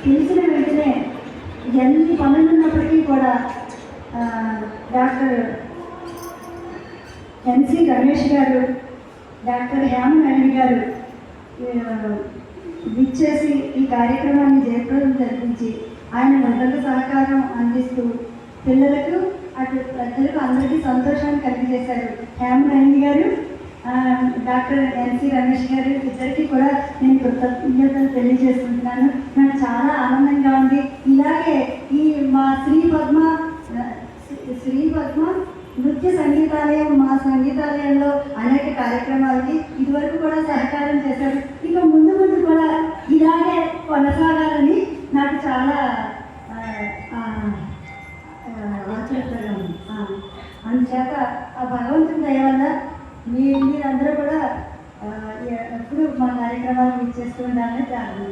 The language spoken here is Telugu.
తెలిసిన వెంటనే ఎన్ని పనులున్నప్పటికీ కూడా డాక్టర్ ఎన్సి రమేష్ గారు, డాక్టర్ హేమనళిని గారు విచ్చేసి ఈ కార్యక్రమాన్ని జయప్రదం జరిపించి ఆయన మొదటి సహకారం అందిస్తూ పిల్లలకు అటు పెద్దలకు అందరికీ సంతోషాన్ని కలిగజేశారు. హేమనళిని గారు, డాక్టర్ ఎన్సి రమేష్ గారు ఇద్దరికి కూడా నేను కృతజ్ఞతలు తెలియజేసుకుంటున్నాను. నాకు చాలా ఆనందంగా ఉంది. ఇలాగే ఈ మా శ్రీ పద్మ నృత్య సంగీతాలయం, మా సంగీతాలయంలో అనేక కార్యక్రమాలకి ఇదివరకు కూడా సహకారం చేశారు. ఇక ముందు ముందు కూడా ఇలాగే కొనసాగాలని నాకు చాలా ఆచరణగా ఉంది. అందుచేత ఆ భగవంతుని దయ వల్ల మీరందరూ కూడా ఎప్పుడు మా కార్యక్రమాలు ఇచ్చేస్తూ ఉండాలని ప్రార్థన.